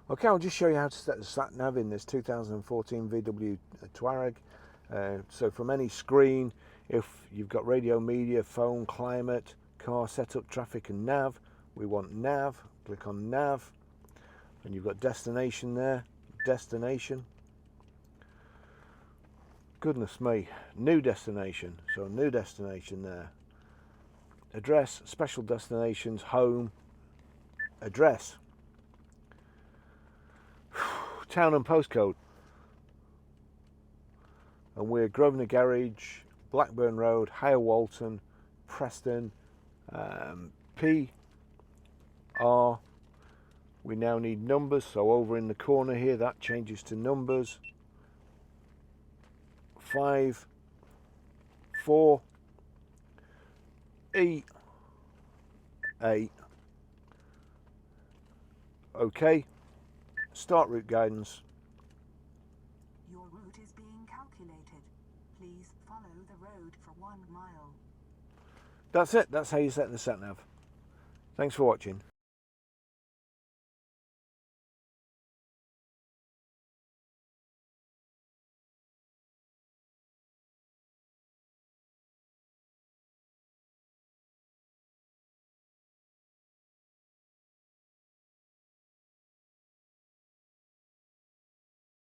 Okay, I'll just show you how to set the sat nav in this 2014 VW Touareg. So from any screen, if you've got radio, media, phone, climate, car setup, traffic and nav, we want nav. Click on nav and you've got destination there. Destination. Goodness me, new destination. So new destination there. Address, special destinations, home, address. Town and postcode, and we're Grosvenor Garage, Blackburn Road, Higher Walton, Preston, PR. We now need numbers, so over in the corner here that changes to numbers. 5, 4, E, 8. Okay. Start route guidance. Your route is being calculated. Please follow the road for 1 mile. That's it. That's how you set the sat nav. Thanks for watching.